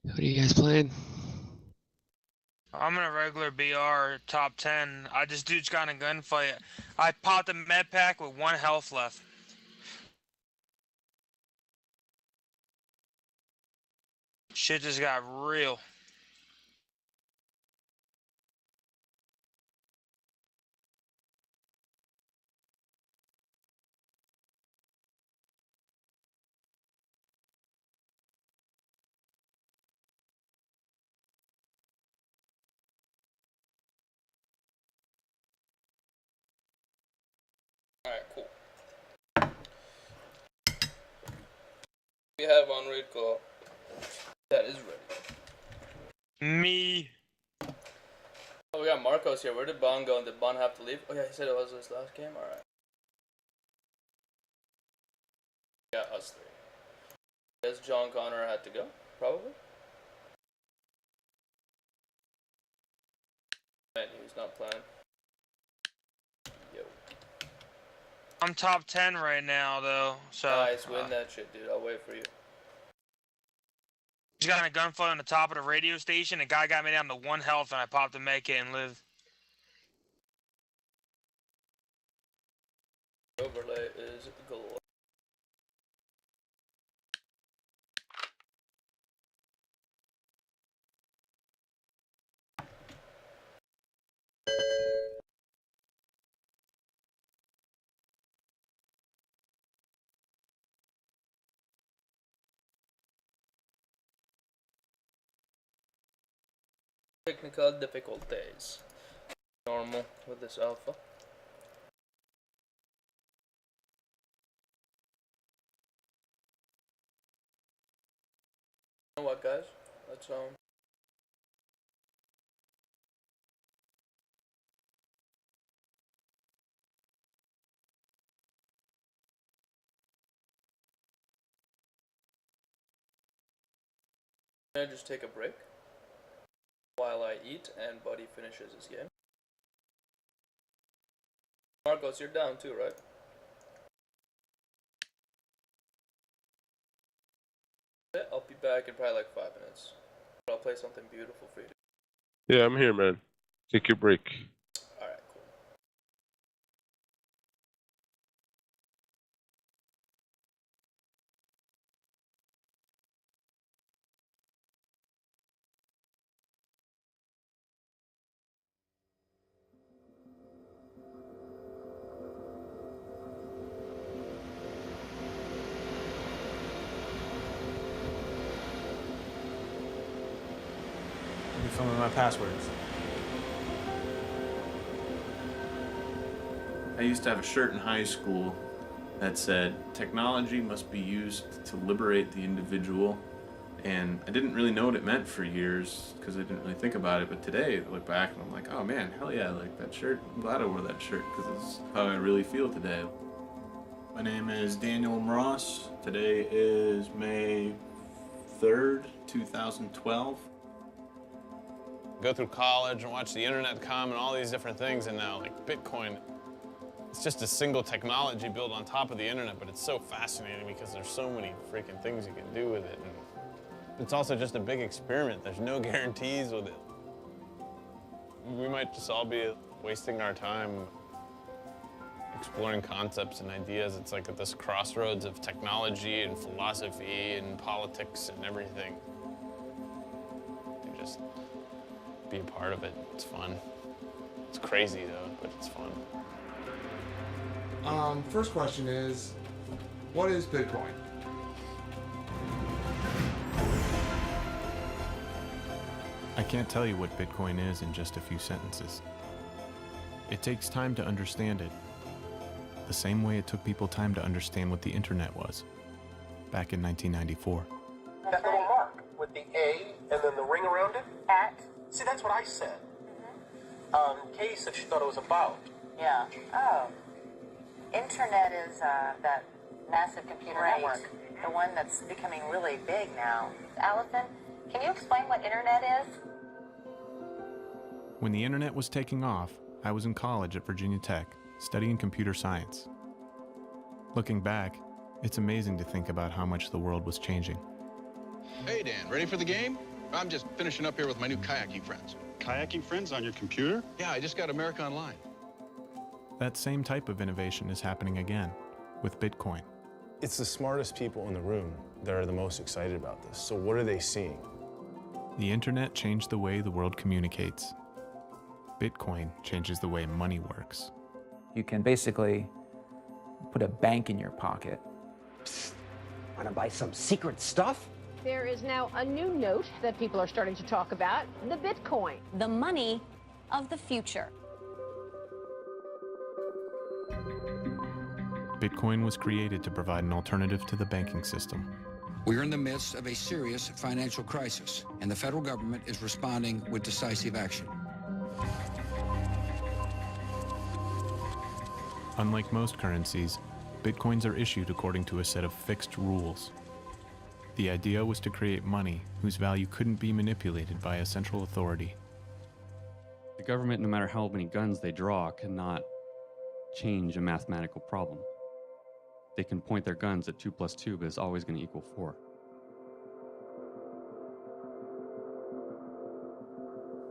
What are you guys playing? I'm in a regular BR top 10. This dude's got in a gunfight. I popped a med pack with 1 health left. Shit just got real. Alright, cool. We have on raid call. That is ready. Me. Oh, we got Marcos here. Where did Bon go? Did Bon have to leave? Oh yeah, he said it was his last game? Alright. We got us three. Guess John Connor had to go? Probably? Man, he's not playing. Yo. I'm top 10 right now, though. So Nice, win that shit, dude. I'll wait for you. He's got in a gunfight on the top of the radio station. The guy got me down to 1 health, and I popped a med kit and lived. Overlay is galore. Technical difficulties. Normal with this alpha. You know what, guys? Let's I'm gonna just take a break while I eat and Buddy finishes his game. Marcos, you're down too, right? Yeah, I'll be back in probably like 5 minutes. I'll play something beautiful for you. Yeah, I'm here, man. Take your break. Alright, cool. Be filming my passwords. I used to have a shirt in high school that said, "Technology must be used to liberate the individual." And I didn't really know what it meant for years because I didn't really think about it. But today, I look back and I'm like, oh man, hell yeah, I like that shirt. I'm glad I wore that shirt because it's how I really feel today. My name is Daniel Ross. Today is May 3rd, 2012. Go through college and watch the internet come and all these different things, and now like Bitcoin, it's just a single technology built on top of the internet, but it's so fascinating because there's so many freaking things you can do with it. And it's also just a big experiment. There's no guarantees with it. We might just all be wasting our time exploring concepts and ideas. It's like at this crossroads of technology and philosophy and politics and everything. You just be a part of it. It's fun. It's crazy though, but it's fun. First question is, what is Bitcoin? I can't tell you what Bitcoin is in just a few sentences. It takes time to understand it, the same way it took people time to understand what the internet was, back in 1994. That little mark with the A and then the ring around it? At? See, that's what I said. Kay said she thought it was about. Yeah. Oh. Internet is that massive computer network. The one that's becoming really big now. Allison, can you explain what internet is? When the internet was taking off, I was in college at Virginia Tech, studying computer science. Looking back, it's amazing to think about how much the world was changing. Hey Dan, ready for the game? I'm just finishing up here with my new kayaking friends. Kayaking friends on your computer? Yeah, I just got America Online. That same type of innovation is happening again with Bitcoin. It's the smartest people in the room that are the most excited about this. So what are they seeing? The internet changed the way the world communicates. Bitcoin changes the way money works. You can basically put a bank in your pocket. Want to buy some secret stuff? There is now a new note that people are starting to talk about, the Bitcoin. The money of the future. Bitcoin was created to provide an alternative to the banking system. We are in the midst of a serious financial crisis, and the federal government is responding with decisive action. Unlike most currencies, Bitcoins are issued according to a set of fixed rules. The idea was to create money whose value couldn't be manipulated by a central authority. The government, no matter how many guns they draw, cannot change a mathematical problem. They can point their guns at 2 + 2, but it's always going to equal 4.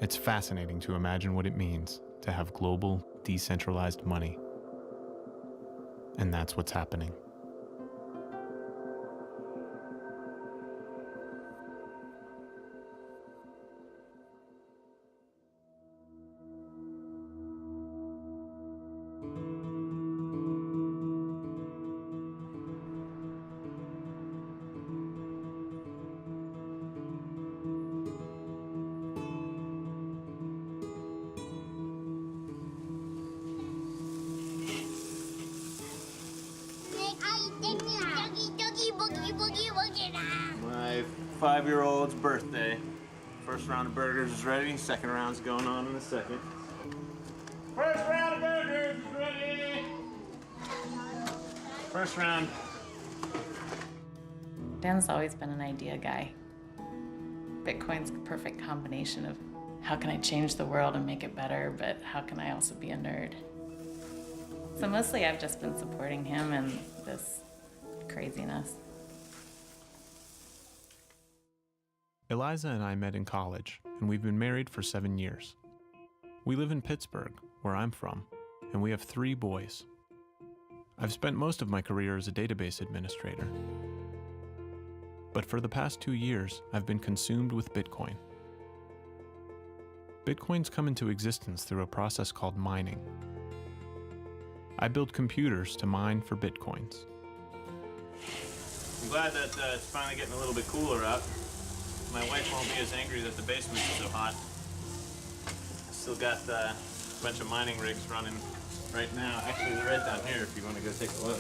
It's fascinating to imagine what it means to have global, decentralized money. And that's what's happening. My 5-year-old's birthday. First round of burgers is ready. Second round's going on in a second. First round of burgers is ready. First round. Dan's always been an idea guy. Bitcoin's the perfect combination of how can I change the world and make it better, but how can I also be a nerd? So mostly I've just been supporting him in this craziness. Eliza and I met in college, and we've been married for 7 years. We live in Pittsburgh, where I'm from, and we have 3 boys. I've spent most of my career as a database administrator. But for the past 2 years, I've been consumed with Bitcoin. Bitcoin's come into existence through a process called mining. I build computers to mine for Bitcoins. I'm glad that it's finally getting a little bit cooler out. My wife won't be as angry that the basement is so hot. Still got a bunch of mining rigs running right now. Actually, they're right down here if you want to go take a look.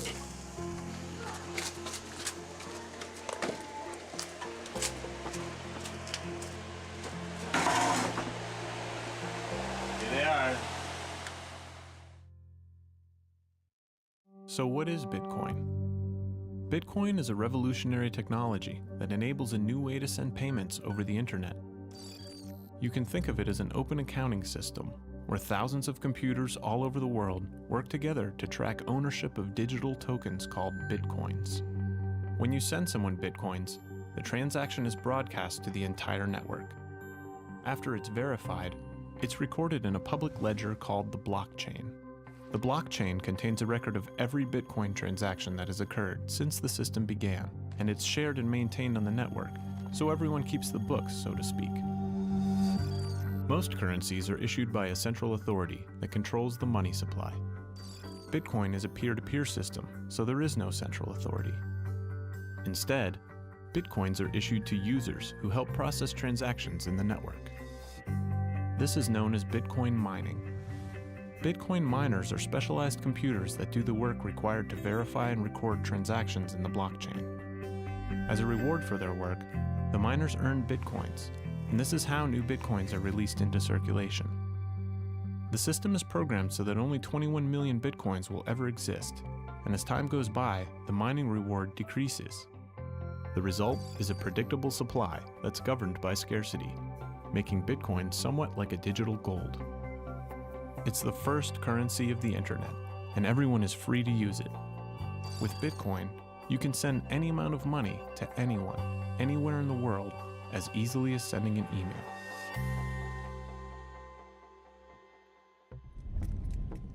Here they are. So what is Bitcoin? Bitcoin is a revolutionary technology that enables a new way to send payments over the internet. You can think of it as an open accounting system where thousands of computers all over the world work together to track ownership of digital tokens called Bitcoins. When you send someone Bitcoins, the transaction is broadcast to the entire network. After it's verified, it's recorded in a public ledger called the blockchain. The blockchain contains a record of every Bitcoin transaction that has occurred since the system began, and it's shared and maintained on the network, so everyone keeps the books, so to speak. Most currencies are issued by a central authority that controls the money supply. Bitcoin is a peer-to-peer system, so there is no central authority. Instead, Bitcoins are issued to users who help process transactions in the network. This is known as Bitcoin mining. Bitcoin miners are specialized computers that do the work required to verify and record transactions in the blockchain. As a reward for their work, the miners earn Bitcoins, and this is how new Bitcoins are released into circulation. The system is programmed so that only 21 million Bitcoins will ever exist, and as time goes by, the mining reward decreases. The result is a predictable supply that's governed by scarcity, making Bitcoin somewhat like a digital gold. It's the first currency of the internet, and everyone is free to use it. With Bitcoin, you can send any amount of money to anyone, anywhere in the world, as easily as sending an email.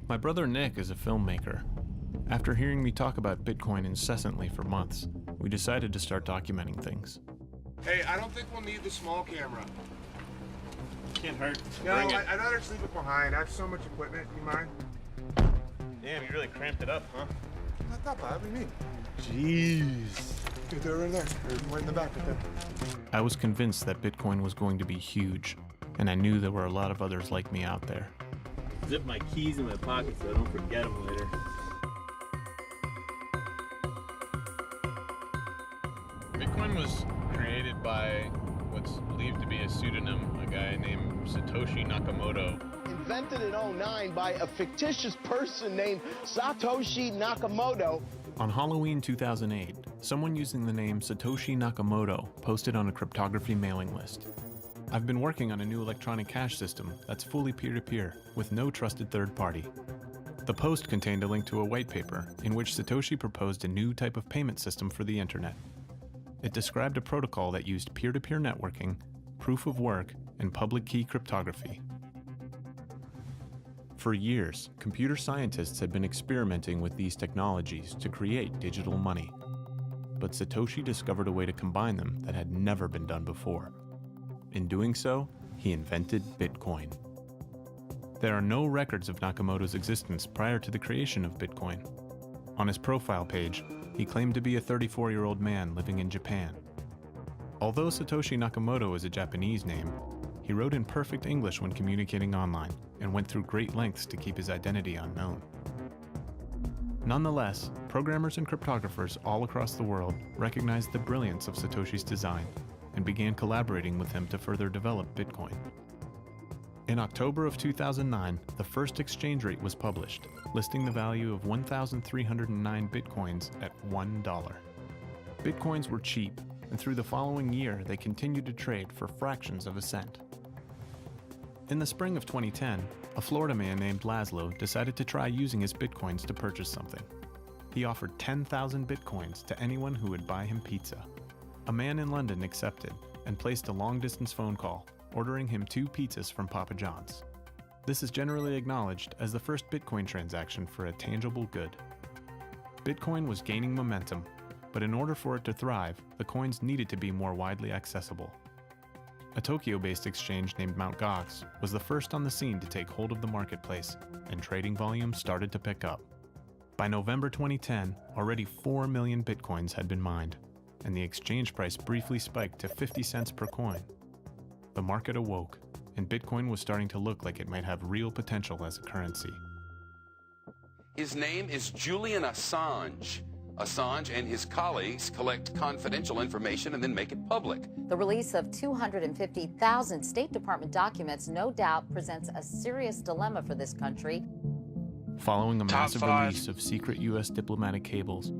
My brother Nick is a filmmaker. After hearing me talk about Bitcoin incessantly for months, we decided to start documenting things. Hey, I don't think we'll need the small camera. Can't hurt. No, I'd rather sleep it behind. I have so much equipment. You mind? Damn, you really cramped it up, huh? Not that bad. What do you mean? Jeez. Dude, they're in there. They're right in the back right there. I was convinced that Bitcoin was going to be huge, and I knew there were a lot of others like me out there. Zip my keys in my pocket so I don't forget them later. Bitcoin was created by what's believed to be a pseudonym, a guy named Satoshi Nakamoto. Invented in 2009 by a fictitious person named Satoshi Nakamoto. On Halloween 2008, someone using the name Satoshi Nakamoto posted on a cryptography mailing list. I've been working on a new electronic cash system that's fully peer-to-peer with no trusted third party. The post contained a link to a white paper in which Satoshi proposed a new type of payment system for the internet. It described a protocol that used peer-to-peer networking, proof of work, and public key cryptography. For years, computer scientists had been experimenting with these technologies to create digital money. But Satoshi discovered a way to combine them that had never been done before. In doing so, he invented Bitcoin. There are no records of Nakamoto's existence prior to the creation of Bitcoin. On his profile page, he claimed to be a 34-year-old man living in Japan. Although Satoshi Nakamoto is a Japanese name, he wrote in perfect English when communicating online and went through great lengths to keep his identity unknown. Nonetheless, programmers and cryptographers all across the world recognized the brilliance of Satoshi's design and began collaborating with him to further develop Bitcoin. In October of 2009, the first exchange rate was published, listing the value of 1,309 Bitcoins at $1. Bitcoins were cheap, and through the following year, they continued to trade for fractions of a cent. In the spring of 2010, a Florida man named Laszlo decided to try using his Bitcoins to purchase something. He offered 10,000 Bitcoins to anyone who would buy him pizza. A man in London accepted and placed a long-distance phone call, ordering him 2 pizzas from Papa John's. This is generally acknowledged as the first Bitcoin transaction for a tangible good. Bitcoin was gaining momentum, but in order for it to thrive, the coins needed to be more widely accessible. A Tokyo-based exchange named Mt. Gox was the first on the scene to take hold of the marketplace, and trading volume started to pick up. By November 2010, already 4 million Bitcoins had been mined, and the exchange price briefly spiked to 50 cents per coin. The market awoke, and Bitcoin was starting to look like it might have real potential as a currency. His name is Julian Assange. Assange and his colleagues collect confidential information and then make it public. The release of 250,000 State Department documents no doubt presents a serious dilemma for this country. Following a massive release of secret U.S. diplomatic cables,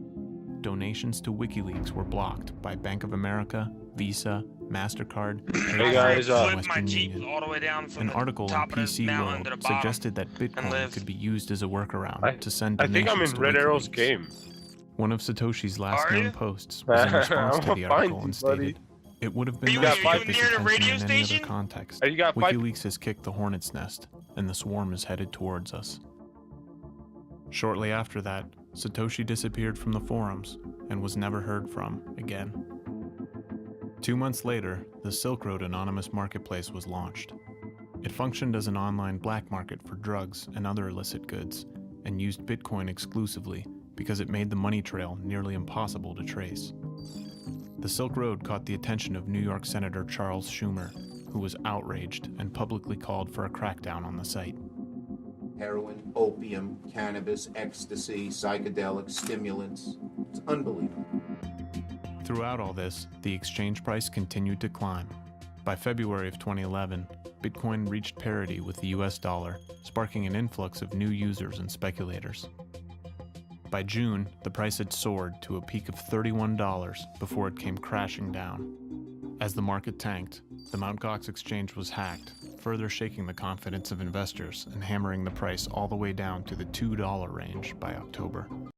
donations to WikiLeaks were blocked by Bank of America, Visa, MasterCard, Hey guys, and Western Union. All the way down from An the article top in of the PC mountain World to the bottom suggested that Bitcoin live. could be used as a workaround to send I think I'm donations in to Red Arrow's WikiLeaks. game. One of Satoshi's last Are known you? posts was in response to the I'ma article find and you, buddy. stated, "It would have been You nice got to get this near the radio attention in any other station? context. You got 5 WikiLeaks has kicked the hornet's nest, and the swarm is headed towards us." Shortly after that, Satoshi disappeared from the forums and was never heard from again. 2 months later, the Silk Road Anonymous Marketplace was launched. It functioned as an online black market for drugs and other illicit goods, and used Bitcoin exclusively because it made the money trail nearly impossible to trace. The Silk Road caught the attention of New York Senator Charles Schumer, who was outraged and publicly called for a crackdown on the site. Heroin, opium, cannabis, ecstasy, psychedelics, stimulants. It's unbelievable. Throughout all this, the exchange price continued to climb. By February of 2011, Bitcoin reached parity with the US dollar, sparking an influx of new users and speculators. By June, the price had soared to a peak of $31 before it came crashing down. As the market tanked, the Mt. Gox exchange was hacked, further shaking the confidence of investors and hammering the price all the way down to the $2 range by October.